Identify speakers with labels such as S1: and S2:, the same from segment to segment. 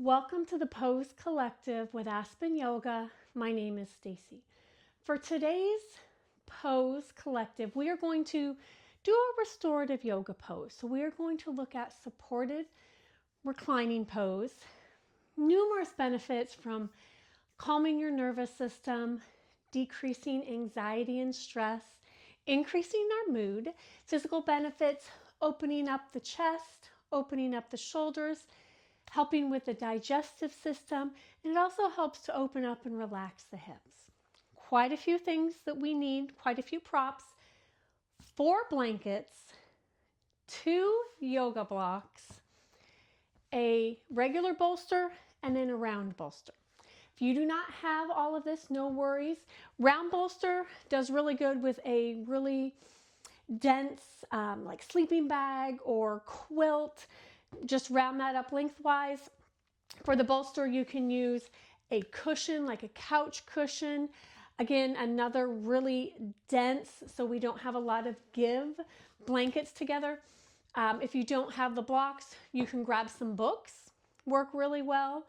S1: Welcome to the Pose Collective with Aspen Yoga. My name is Stacy. For today's Pose Collective, we are going to do a restorative yoga pose. So we are going to look at supported reclining pose. Numerous benefits from calming your nervous system, decreasing anxiety and stress, increasing our mood, physical benefits, opening up the chest, opening up the shoulders, helping with the digestive system, and it also helps to open up and relax the hips. Quite a few things that we need, quite a few props, 4 blankets, 2 yoga blocks, a regular bolster, and then a round bolster. If you do not have all of this, no worries. Round bolster does really good with a really dense like sleeping bag or quilt. Just round that up lengthwise. For the bolster, you can use a cushion, like a couch cushion. Again, another really dense, so we don't have a lot of give blankets together. If you don't have the blocks, you can grab some books, work really well,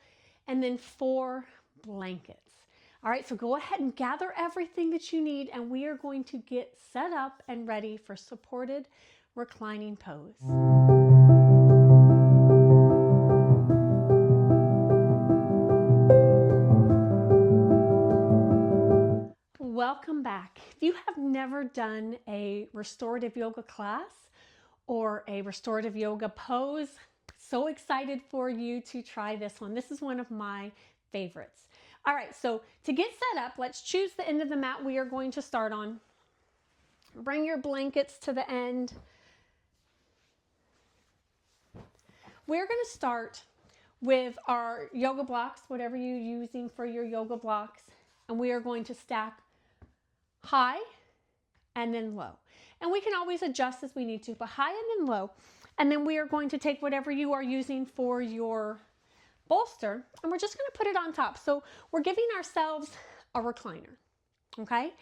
S1: and then 4 blankets. All right, so go ahead and gather everything that you need, and we are going to get set up and ready for supported reclining pose. Welcome back. If you have never done a restorative yoga class or a restorative yoga pose, so excited for you to try this one. This is one of my favorites. All right, so to get set up, let's choose the end of the mat we are going to start on. Bring your blankets to the end. We're going to start with our yoga blocks, whatever you're using for your yoga blocks, and we are going to stack high and then low. And we can always adjust as we need to, but high and then low. And then we are going to take whatever you are using for your bolster, and we're just going to put it on top. So we're giving ourselves a recliner, okay?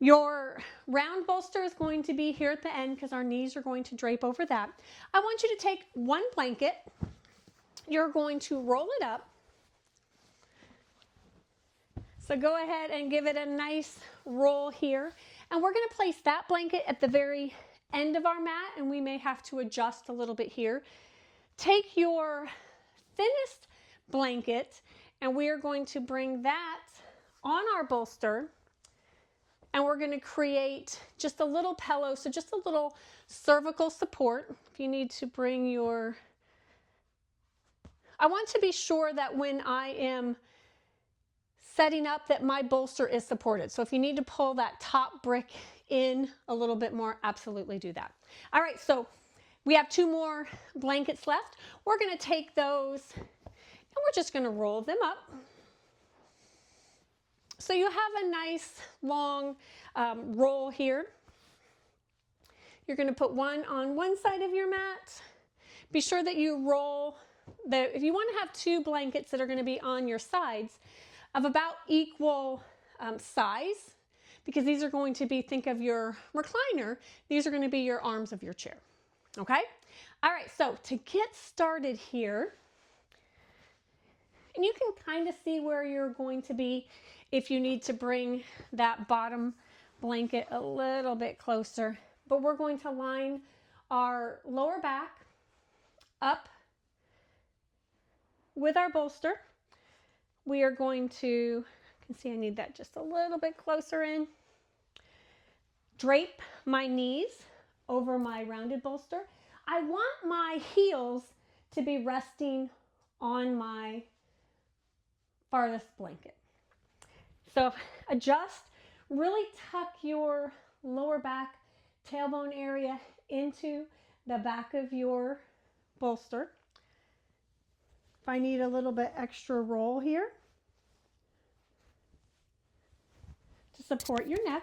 S1: Your round bolster is going to be here at the end because our knees are going to drape over that. I want you to take one blanket. You're going to roll it up. So go ahead and give it a nice roll here. And we're going to place that blanket at the very end of our mat, and we may have to adjust a little bit here. Take your thinnest blanket, and we are going to bring that on our bolster, and we're going to create just a little pillow, so just a little cervical support. If you need to bring your... I want to be sure that when I am setting up that my bolster is supported. So if you need to pull that top brick in a little bit more, absolutely do that. All right, so we have 2 more blankets left. We're going to take those and we're just going to roll them up. So you have a nice long roll here. You're going to put one on one side of your mat. Be sure that you roll if you want to have 2 blankets that are going to be on your sides of about equal size, because these are going to be, think of your recliner, these are going to be your arms of your chair, okay? All right, so to get started here, and you can kind of see where you're going to be if you need to bring that bottom blanket a little bit closer, but we're going to line our lower back up with our bolster. We are going to, you can see I need that just a little bit closer in. Drape my knees over my rounded bolster. I want my heels to be resting on my farthest blanket. So adjust, really tuck your lower back tailbone area into the back of your bolster. If I need a little bit extra roll here to support your neck,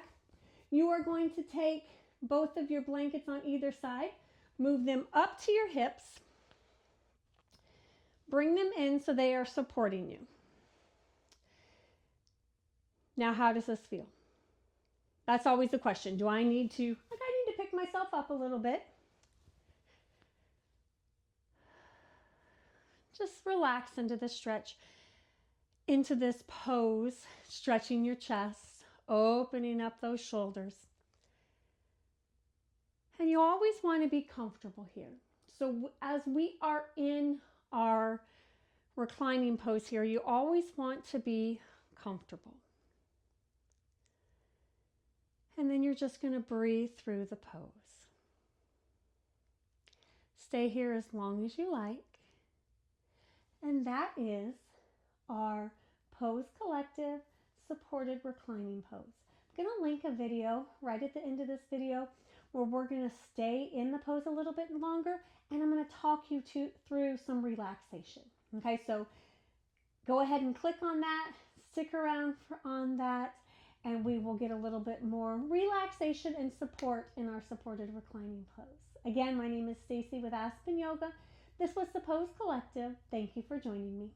S1: you are going to take both of your blankets on either side, move them up to your hips, bring them in so they are supporting you. Now, how does this feel? That's always the question. Do I need to, I need to pick myself up a little bit. just relax into the stretch, into this pose, stretching your chest, opening up those shoulders. And you always want to be comfortable here. So as we are in our reclining pose here, you always want to be comfortable. And then you're just going to breathe through the pose. Stay here as long as you like. And that is our Pose Collective Supported Reclining Pose. I'm going to link a video right at the end of this video where we're going to stay in the pose a little bit longer, and I'm going to talk you through some relaxation. Okay, so go ahead and click on that, stick around on that, and we will get a little bit more relaxation and support in our supported reclining pose. Again, my name is Stacy with Aspen Yoga. This was the Pose Collective. Thank you for joining me.